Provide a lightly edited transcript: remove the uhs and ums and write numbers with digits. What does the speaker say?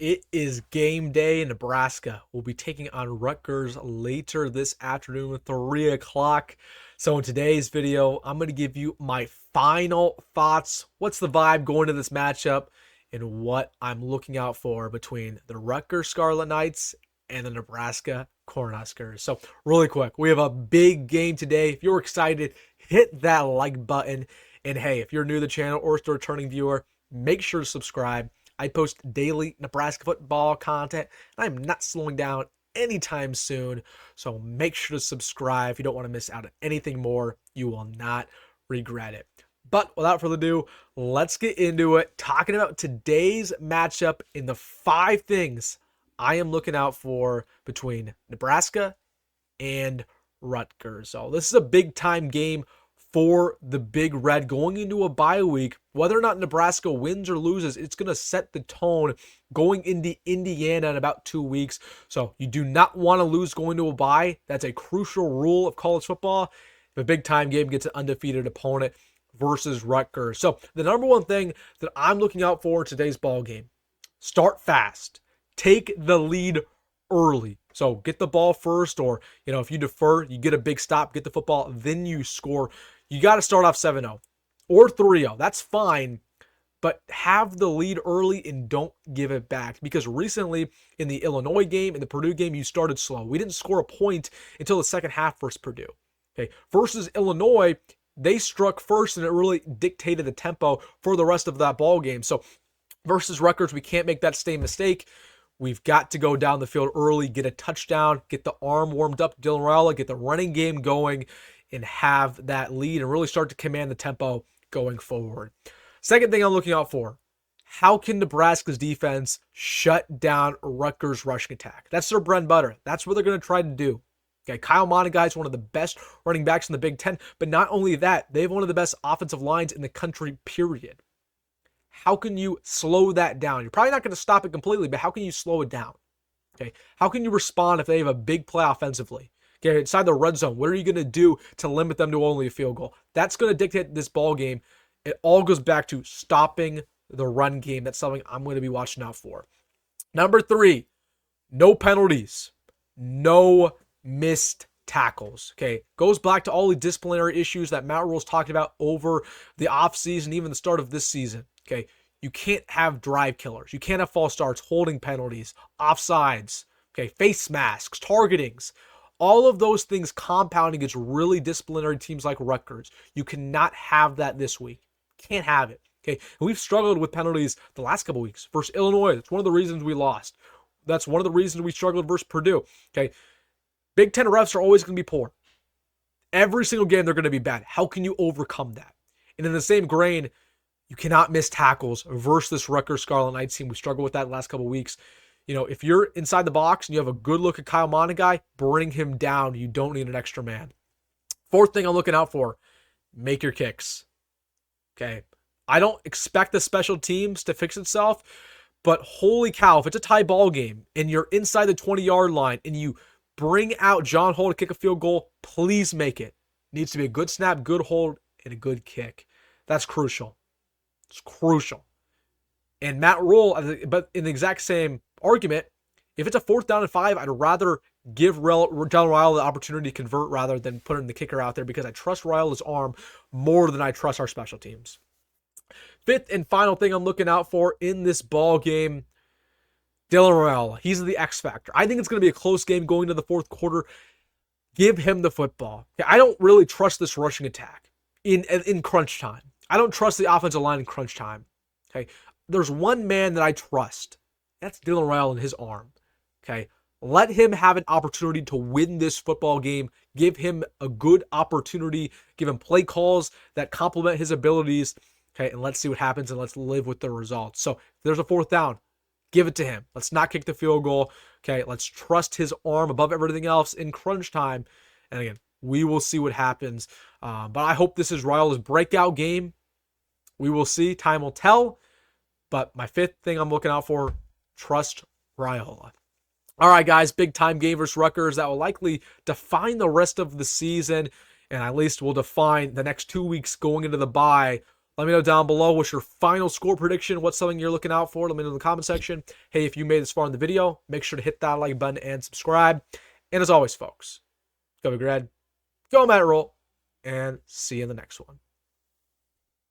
It is game day. Nebraska will be taking on Rutgers later this afternoon at 3 o'clock. So in today's video, I'm going to give you my final thoughts. What's the vibe going to this matchup and what I'm looking out for between the Rutgers Scarlet Knights and the Nebraska Cornhuskers. So really quick, we have a big game today. If you're excited, hit that like button. And hey, if you're new to the channel or still a returning viewer, make sure to subscribe. I post daily Nebraska football content, and I'm not slowing down anytime soon. So make sure to subscribe if you don't want to miss out on anything more. You will not regret it. But without further ado, let's get into it. Talking about today's matchup in the 5 things I am looking out for between Nebraska and Rutgers. So this is a big time game for the Big Red going into a bye week. Whether or not Nebraska wins or loses, it's going to set the tone going into Indiana in about 2 weeks. So you do not want to lose going to a bye. That's a crucial rule of college football. If a big time game gets an undefeated opponent versus Rutgers. So the number one thing that I'm looking out for in today's ball game, start fast. Take the lead early. So get the ball first, or if you defer, you get a big stop, get the football, then you score. You got to start off 7-0 or 3-0. That's fine, but have the lead early and don't give it back. Because recently in the Illinois game, in the Purdue game, you started slow. We didn't score a point until the second half versus Purdue. Okay, versus Illinois, they struck first, and it really dictated the tempo for the rest of that ball game. So versus Rutgers, we can't make that same mistake. We've got to go down the field early, get a touchdown, get the arm warmed up, Dylan Raiola, get the running game going, and have that lead and really start to command the tempo going forward. Second thing I'm looking out for, how can Nebraska's defense shut down Rutgers' rushing attack? That's their bread and butter. That's what they're going to try to do. Okay, Kyle Monaghan is one of the best running backs in the Big Ten, but not only that, they have one of the best offensive lines in the country, period. How can you slow that down? You're probably not going to stop it completely, but how can you slow it down? Okay, how can you respond if they have a big play offensively? Okay, inside the red zone, what are you going to do to limit them to only a field goal? That's going to dictate this ball game. It all goes back to stopping the run game. That's something I'm going to be watching out for. Number 3, no penalties, no missed tackles. Okay, goes back to all the disciplinary issues that Matt Rhule's talked about over the offseason, even the start of this season. Okay, you can't have drive killers. You can't have false starts, holding penalties, offsides, okay, face masks, targetings. All of those things compounding against really disciplinary teams like Rutgers. You cannot have that this week. Can't have it. Okay, and we've struggled with penalties the last couple weeks. Versus Illinois, that's one of the reasons we lost. That's one of the reasons we struggled versus Purdue. Okay, Big Ten refs are always going to be poor. Every single game they're going to be bad. How can you overcome that? And in the same grain, you cannot miss tackles versus this Rutgers Scarlet Knights team. We struggled with that the last couple of weeks. If you're inside the box and you have a good look at Kyle Monaghan, bring him down. You don't need an extra man. Fourth thing I'm looking out for, make your kicks. Okay. I don't expect the special teams to fix itself, but holy cow, if it's a tie ball game and you're inside the 20-yard line and you bring out John Hull to kick a field goal, please make it. Needs to be a good snap, good hold, and a good kick. That's crucial. It's crucial. And Matt Rhule, but in the exact same argument, if it's a 4th down and 5, I'd rather give Dylan Raiola the opportunity to convert rather than putting the kicker out there, because I trust Raiola's arm more than I trust our special teams. Fifth and final thing I'm looking out for in this ball game, Dylan Raiola. He's the X factor. I think it's going to be a close game going to the 4th quarter. Give him the football. I don't really trust this rushing attack in crunch time. I don't trust the offensive line in crunch time. Okay, there's one man that I trust. That's Dylan Raiola and his arm. Okay, let him have an opportunity to win this football game. Give him a good opportunity. Give him play calls that complement his abilities. Okay, and let's see what happens, and let's live with the results. So if there's a 4th down, give it to him. Let's not kick the field goal. Okay, let's trust his arm above everything else in crunch time. And again, we will see what happens. But I hope this is Raiola's breakout game. We will see. Time will tell. But my 5th thing I'm looking out for, trust Raiola. All right, guys, big time game versus Rutgers. That will likely define the rest of the season, and at least will define the next 2 weeks going into the bye. Let me know down below what's your final score prediction. What's something you're looking out for? Let me know in the comment section. Hey, if you made this far in the video, make sure to hit that like button and subscribe. And as always, folks, go be grad, go Matt Rhule, and see you in the next one.